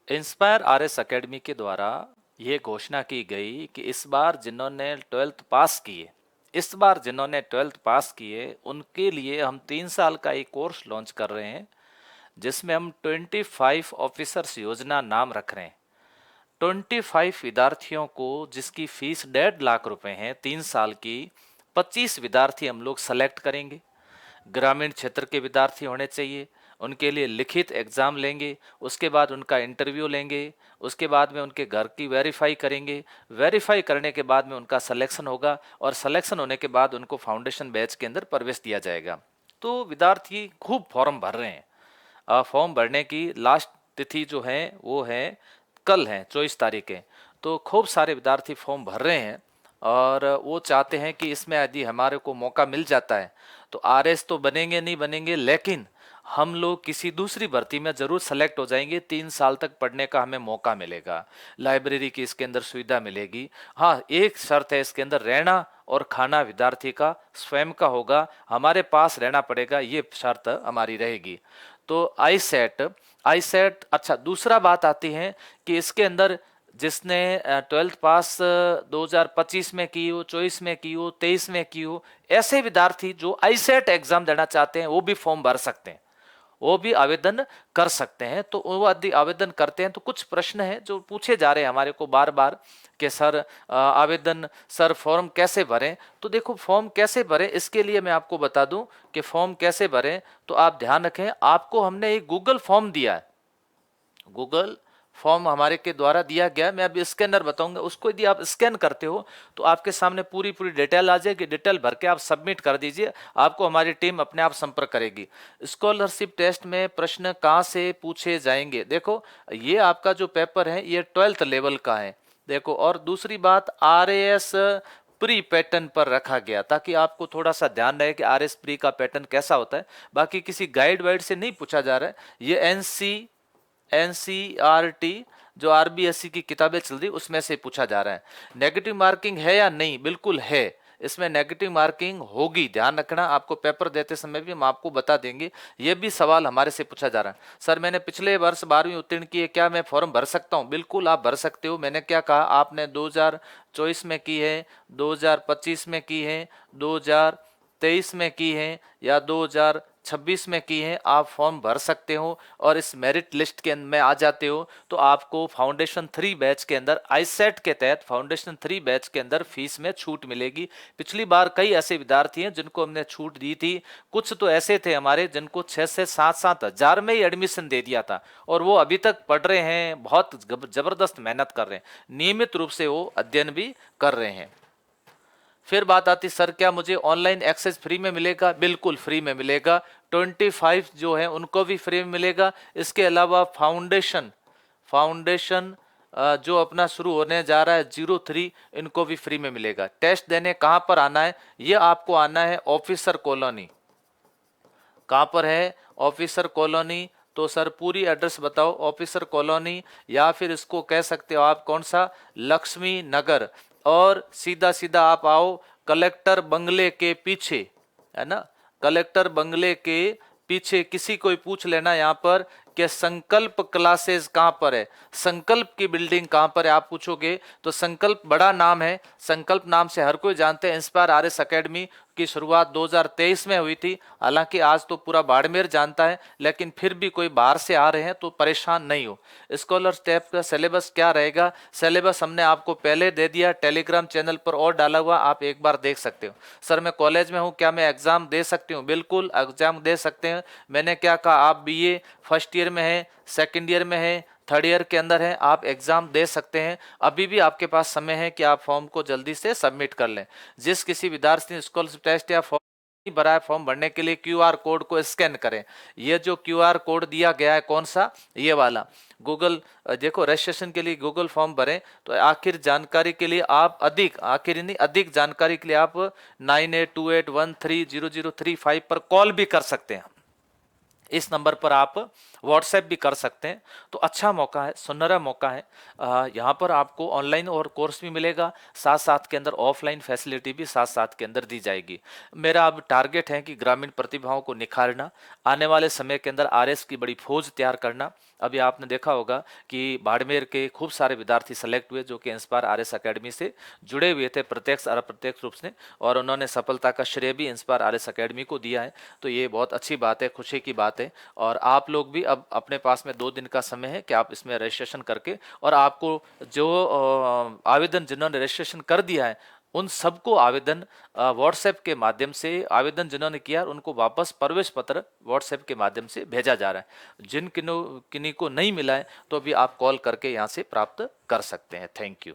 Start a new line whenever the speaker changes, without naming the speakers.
Inspire RS academy के द्वारा ये घोषणा की गई कि इस बार जिन्होंने ट्वेल्थ पास किए इस बार जिन्होंने ट्वेल्थ पास किए उनके लिए हम 3 साल का एक कोर्स लॉन्च कर रहे हैं, जिसमें हम 25 ऑफिसर्स योजना नाम रख रहे हैं। 25 विद्यार्थियों को, जिसकी फीस 1.5 लाख रुपए है 3 साल की, 25 विद्यार्थी हम लोग सेलेक्ट करेंगे। ग्रामीण क्षेत्र के विद्यार्थी होने चाहिए। उनके लिए लिखित एग्ज़ाम लेंगे, उसके बाद उनका इंटरव्यू लेंगे, उसके बाद में उनके घर की वेरीफाई करेंगे। वेरीफाई करने के बाद में उनका सिलेक्शन होगा और सिलेक्शन होने के बाद उनको फाउंडेशन बैच के अंदर प्रवेश दिया जाएगा। तो विद्यार्थी खूब फॉर्म भर रहे हैं। फॉर्म भरने की लास्ट तिथि जो है वो है कल है, 24 तारीख है। तो खूब सारे विद्यार्थी फॉर्म भर रहे हैं और वो चाहते हैं कि इसमें यदि हमारे को मौका मिल जाता है तो आरएस तो बनेंगे नहीं बनेंगे, लेकिन हम लोग किसी दूसरी भर्ती में जरूर सेलेक्ट हो जाएंगे। 3 साल तक पढ़ने का हमें मौका मिलेगा, लाइब्रेरी की इसके अंदर सुविधा मिलेगी। हाँ, एक शर्त है, इसके अंदर रहना और खाना विद्यार्थी का स्वयं का होगा, हमारे पास रहना पड़ेगा, ये शर्त हमारी रहेगी। तो आई सेट अच्छा, दूसरा बात आती है कि इसके अंदर जिसने ट्वेल्थ पास 2025 में की हो, 24 में की हो, 23 में की हो, ऐसे विद्यार्थी जो आई सेट एग्जाम देना चाहते हैं वो भी फॉर्म भर सकते हैं, वो भी आवेदन कर सकते हैं। तो वो यदि आवेदन करते हैं तो कुछ प्रश्न हैं जो पूछे जा रहे हैं हमारे को बार बार कि सर आवेदन, सर फॉर्म कैसे भरें। तो देखो, फॉर्म कैसे भरें इसके लिए मैं आपको बता दूं कि फॉर्म कैसे भरें। तो आप ध्यान रखें, आपको हमने एक गूगल फॉर्म दिया है, गूगल फॉर्म हमारे के द्वारा दिया गया। मैं अभी स्कैनर बताऊंगा, उसको यदि आप स्कैन करते हो तो आपके सामने पूरी पूरी डिटेल आ जाएगी। डिटेल भर के आप सबमिट कर दीजिए, आपको हमारी टीम अपने आप संपर्क करेगी। स्कॉलरशिप टेस्ट में प्रश्न कहाँ से पूछे जाएंगे? देखो, ये आपका जो पेपर है ये 12th लेवल का है। देखो, और दूसरी बात, आरएएस प्री पैटर्न पर रखा गया ताकि आपको थोड़ा सा ध्यान रहे कि आरएस प्री का पैटर्न कैसा होता है। बाकी किसी गाइड वाइड से नहीं पूछा जा रहा है। ये एनसीईआरटी जो आरबीएसई की किताबें चल रही उसमें से पूछा जा रहा है। नेगेटिव मार्किंग है या नहीं? बिल्कुल है, इसमें नेगेटिव मार्किंग होगी, ध्यान रखना। आपको पेपर देते समय भी हम आपको बता देंगे। ये भी सवाल हमारे से पूछा जा रहा है, सर मैंने पिछले वर्ष 12वीं उत्तीर्ण की है, क्या मैं फॉर्म भर सकता हूँ? बिल्कुल आप भर सकते हो। मैंने क्या कहा, आपने 2024 में की है, 2025 में की है, 2023 में की है या 2026 में की है, आप फॉर्म भर सकते हो और इस मेरिट लिस्ट के में आ जाते हो तो आपको फाउंडेशन 3 बैच के अंदर, आईसेट के तहत फाउंडेशन 3 बैच के अंदर फीस में छूट मिलेगी। पिछली बार कई ऐसे विद्यार्थी हैं जिनको हमने छूट दी थी। कुछ तो ऐसे थे हमारे जिनको 6 से 7 हजार में ही एडमिशन दे दिया था और वो अभी तक पढ़ रहे हैं, बहुत जबरदस्त मेहनत कर रहे हैं, नियमित रूप से वो अध्ययन भी कर रहे हैं। फिर बात आती, सर क्या मुझे ऑनलाइन एक्सेस फ्री में मिलेगा? बिल्कुल फ्री में मिलेगा। 25 जो है उनको भी फ्री में मिलेगा। इसके अलावा फाउंडेशन फाउंडेशन जो अपना शुरू होने जा रहा है 03, इनको भी फ्री में मिलेगा। टेस्ट देने कहाँ पर आना है? ये आपको आना है ऑफिसर कॉलोनी। कहाँ पर है? Officer colony. तो सर पूरी एड्रेस बताओ। ऑफिसर कॉलोनी, या फिर इसको कह सकते हो आप कौन सा, लक्ष्मी नगर। और सीधा सीधा आप आओ कलेक्टर बंगले के पीछे, है ना, कलेक्टर बंगले के पीछे। किसी को पूछ लेना यहाँ पर कि संकल्प क्लासेस कहाँ पर है, संकल्प की बिल्डिंग कहाँ पर है, आप पूछोगे तो संकल्प बड़ा नाम है, संकल्प नाम से हर कोई जानते हैं। इंस्पायर आरएस एकेडमी की शुरुआत 2023 में हुई थी। हालांकि आज तो पूरा बाड़मेर जानता है, लेकिन फिर भी कोई बाहर से आ रहे हैं तो परेशान नहीं हो। स्कॉलर स्टेप का सिलेबस क्या रहेगा? सिलेबस हमने आपको पहले दे दिया, टेलीग्राम चैनल पर और डाला हुआ, आप एक बार देख सकते हो। सर मैं कॉलेज में हूँ, क्या मैं एग्जाम दे सकती हूँ? बिल्कुल एग्जाम दे सकते हैं। मैंने क्या कहा, आप बीए फर्स्ट ईयर में है, सेकेंड ईयर में है, थर्ड ईयर के अंदर है, आप एग्जाम दे सकते हैं। अभी भी आपके पास समय है कि आप फॉर्म को जल्दी से सबमिट कर लें। जिस किसी विद्यार्थी ने स्कॉलरशिप टेस्ट या फॉर्म भरा है, फॉर्म भरने के लिए क्यूआर कोड को स्कैन करें। ये जो क्यूआर कोड दिया गया है, कौन सा? ये वाला। गूगल देखो, रजिस्ट्रेशन के लिए गूगल फॉर्म भरें। तो आखिर जानकारी के लिए आप अधिक जानकारी के लिए आप 9828130035 पर कॉल भी कर सकते हैं। इस नंबर पर आप व्हाट्सएप भी कर सकते हैं। तो अच्छा मौका है, सुनहरा मौका है। यहाँ पर आपको ऑनलाइन और कोर्स भी मिलेगा, साथ साथ के अंदर ऑफलाइन फैसिलिटी भी साथ साथ के अंदर दी जाएगी। मेरा अब टारगेट है कि ग्रामीण प्रतिभाओं को निखारना, आने वाले समय के अंदर आरएस की बड़ी फौज तैयार करना। अभी आपने देखा होगा कि बाड़मेर के खूब सारे विद्यार्थी सेलेक्ट हुए जो कि इंस्पायर आरएस अकेडमी से जुड़े हुए थे प्रत्यक्ष और अप्रत्यक्ष रूप से, और उन्होंने सफलता का श्रेय भी इंस्पायर आरएस अकेडमी को दिया है। तो ये बहुत अच्छी बात है, खुशी की बात है। और आप लोग भी अब अपने पास में 2 दिन का समय है कि आप इसमें रजिस्ट्रेशन करके, और आपको जो आवेदन जिन्होंने रजिस्ट्रेशन कर दिया है उन सबको आवेदन व्हाट्सएप के माध्यम से, आवेदन जिन्होंने किया उनको वापस प्रवेश पत्र व्हाट्सएप के माध्यम से भेजा जा रहा है। जिन किन्हीं को नहीं मिला है तो भी आप कॉल करके यहाँ से प्राप्त कर सकते हैं। Thank you.